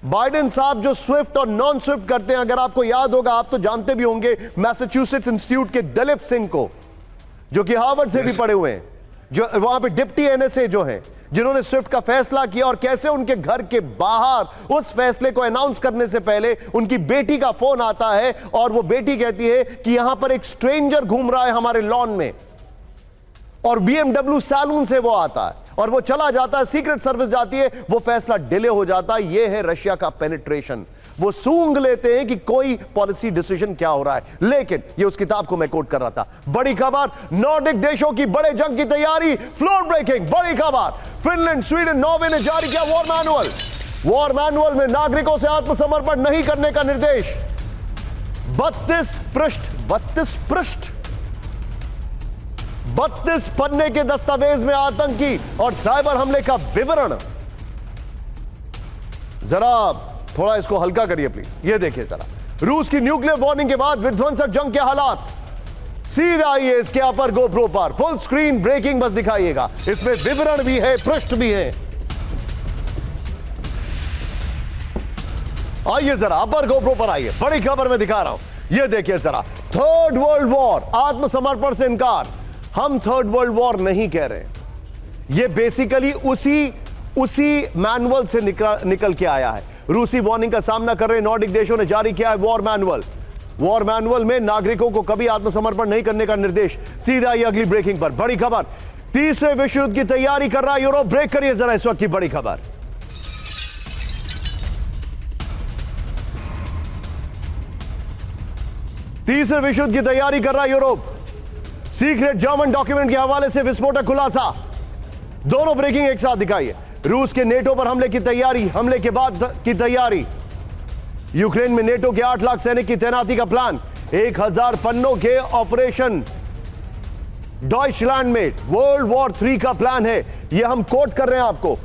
Biden साहब जो Swift और नॉन स्विफ्ट करते हैं, अगर आपको याद होगा, आप तो जानते भी होंगे मैसाचुसेट्स इंस्टीट्यूट के दलीप सिंह को, जो कि हार्वर्ड से भी पढ़े हुए हैं, जो वहां पे डिप्टी एनएसए जो हैं, जिन्होंने स्विफ्ट का फैसला किया और कैसे उनके घर के बाहर उस फैसले को अनाउंस करने से पहले उनकी बेटी का फोन आता है और वो बेटी कहती है कि यहां पर एक स्ट्रेंजर घूम रहा है हमारे लॉन में, और BMW सैलून से वो आता है और वो चला जाता है, सीक्रेट सर्विस जाती है, वो फैसला डिले हो जाता है। ये है रशिया का पेनिट्रेशन। वो सूंघ लेते हैं कि कोई पॉलिसी डिसीजन क्या हो रहा है। लेकिन ये उस किताब को मैं कोट कर रहा था। बड़ी खबर, नॉर्डिक देशों की बड़े जंग की तैयारी, फ्लोर ब्रेकिंग। बड़ी खबर, फिनलैंड, स्वीडन, नॉर्वे ने जारी किया वॉर मैनुअल। वॉर मैनुअल में नागरिकों से आत्मसमर्पण नहीं करने का निर्देश। 32 पन्ने के दस्तावेज में आतंकी और साइबर हमले का विवरण। जरा थोड़ा इसको हल्का करिए प्लीज। ये देखिए जरा, रूस की न्यूक्लियर वार्निंग के बाद विध्वंसक जंग के हालात। सीधा आइए इसके अपर गोप्रो पर, फुल स्क्रीन ब्रेकिंग बस दिखाइएगा। इसमें विवरण भी है, पृष्ठ भी है। आइए जरा अपर गोप्रो पर आइए, बड़ी खबर मैं दिखा रहा हूं। ये देखिए जरा, थर्ड वर्ल्ड वॉर, आत्मसमर्पण से इनकार। हम थर्ड वर्ल्ड वॉर नहीं कह रहे, ये बेसिकली उसी मैनुअल से निकल के आया है। रूसी वार्निंग का सामना कर रहे नॉर्डिक देशों ने जारी किया है वॉर मैनुअल। वॉर मैनुअल में नागरिकों को कभी आत्मसमर्पण नहीं करने का निर्देश। सीधा ही अगली ब्रेकिंग पर, बड़ी खबर, तीसरे विश्व युद्ध की तैयारी कर रहा यूरोप। ब्रेक करिए जरा इस वक्त की बड़ी खबर। तीसरे विश्व युद्ध की तैयारी कर रहा यूरोप। सीक्रेट जर्मन डॉक्यूमेंट के हवाले से विस्फोटक खुलासा। दोनों ब्रेकिंग एक साथ दिखाइए। रूस के नेटो पर हमले की तैयारी, हमले के बाद की तैयारी। यूक्रेन में नेटो के 8 लाख सैनिक की तैनाती का प्लान। 1000 पन्नों के ऑपरेशन डॉइचलैंड में वर्ल्ड वॉर 3 का प्लान है। यह हम कोट कर रहे हैं आपको।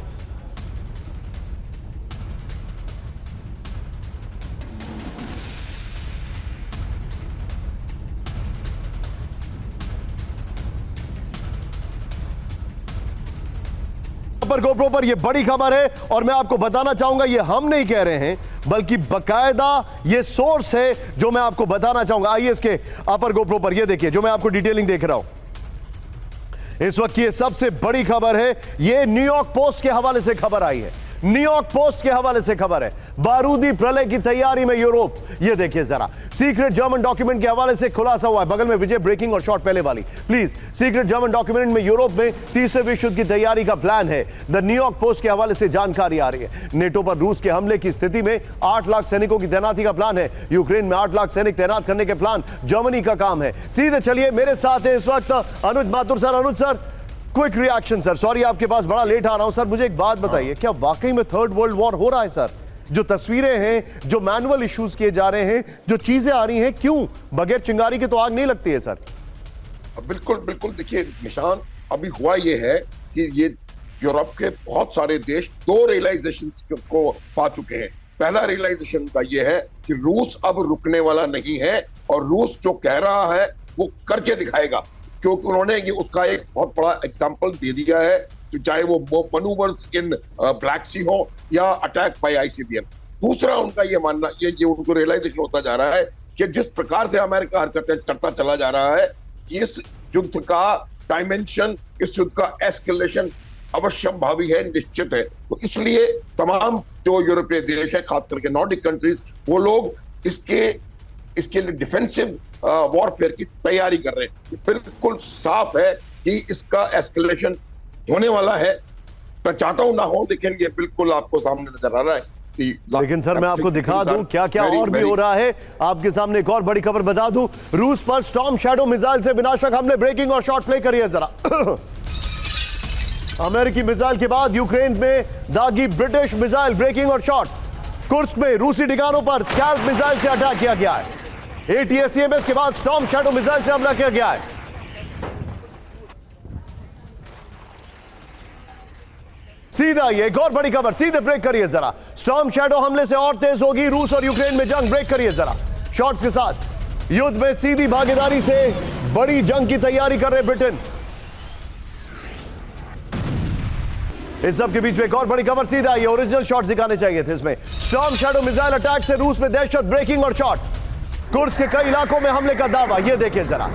पर गोप्रो पर यह बड़ी खबर है और मैं आपको बताना चाहूंगा, यह हम नहीं कह रहे हैं, बल्कि बकायदा यह सोर्स है जो मैं आपको बताना चाहूंगा। आइए इसके अपर गोप्रो पर यह देखिए, जो मैं आपको डिटेलिंग देख रहा हूं। इस वक्त की सबसे बड़ी खबर है, यह न्यूयॉर्क पोस्ट के हवाले से खबर आई है। न्यूयॉर्क पोस्ट के हवाले से खबर है, बारूदी प्रलय की तैयारी में यूरोप। यह देखिए जरा, सीक्रेट जर्मन डॉक्यूमेंट के हवाले से खुलासा हुआ है। बगल में विजय ब्रेकिंग और शॉर्ट पहले वाली प्लीज। सीक्रेट जर्मन डॉक्यूमेंट में यूरोप में तीसरे विश्व युद्ध की तैयारी का प्लान है। द न्यूयॉर्क पोस्ट के हवाले से जानकारी आ रही है। नेटो पर रूस के हमले की स्थिति में 8 लाख सैनिकों की तैनाती का प्लान है। यूक्रेन में 8 लाख सैनिक तैनात करने के प्लान जर्मनी का काम है। सीधे चलिए, मेरे साथ है इस वक्त Anuj Mathur sir. Anuj sir, quick reaction sir. Sorry आपके पास बड़ा लेट आ रहा हूं सर। मुझे एक बात बताइए, क्या वाकई में थर्ड वर्ल्ड वॉर हो रहा है सर? जो तस्वीरें हैं, जो मैनुअल इश्यूज किए जा रहे हैं, जो चीजें आ रही हैं, क्यों बगैर चिंगारी के तो आग नहीं लगती है सर? बिल्कुल बिल्कुल। देखिए निशान, अभी हुआ ये है कि ये यूरोप के बहुत सारे देश 2 रियलाइजेशन को पा चुके हैं। पहला रियलाइजेशन का ये है कि रूस अब रुकने वाला नहीं है और रूस जो कह रहा है वो करके दिखाएगा, क्योंकि उन्होंने ये उसका एक बहुत बड़ा एग्जाम्पल दे दिया है कि चाहे वो मनूवर्स इन ब्लैक सी हो या अटैक बाय आईसीबीएम। दूसरा उनका ये मानना, ये उनको रियलाइजेशन होता जा रहा है कि जिस प्रकार से अमेरिका हरकतें करता चला जा रहा है, इस युद्ध का डायमेंशन, इस युद्ध का एस्केलेशन अवश्यंभावी है, निश्चित है। तो इसलिए तमाम जो यूरोपीय देश है, खास करके नॉर्डिक कंट्रीज, वो लोग इसके लिए डिफेंसिव वॉरफेयर की तैयारी कर रहे हैं। बिल्कुल साफ है कि इसका एस्केलेशन होने वाला है। मैं चाहता हूं ना हो, लेकिन ये बिल्कुल आपको सामने नजर आ रहा है। लेकिन सर मैं आपको दिखा दूं क्या क्या और भी हो रहा है आपके सामने। एक और बड़ी खबर बता दूं, रूस पर स्टॉर्म शैडो मिसाइल से विनाशक हमले। ब्रेकिंग और शॉर्ट प्ले करिए जरा। अमेरिकी मिसाइल के बाद यूक्रेन में दागी ब्रिटिश मिसाइल। ब्रेकिंग और शॉर्ट। कुर्स्क में रूसी ठिकानों पर स्कैल्प मिसाइल से अटैक किया गया है। ATACMS के बाद स्टॉर्म शैडो मिसाइल से हमला किया गया है। सीधा ये एक और बड़ी खबर, सीधे ब्रेक करिए जरा। स्टॉर्म शैडो हमले से और तेज होगी रूस और यूक्रेन में जंग। ब्रेक करिए जरा शॉर्ट्स के साथ। युद्ध में सीधी भागीदारी से बड़ी जंग की तैयारी कर रहे ब्रिटेन। इस सब के बीच में एक और बड़ी खबर सीधा ये ओरिजिनल शॉट दिखाने चाहिए थे इसमें। स्टॉर्म शैडो मिसाइल अटैक से रूस में दहशत, ब्रेकिंग और शॉट। कुर्स्क के कई इलाकों में हमले का दावा, ये देखिए जरा।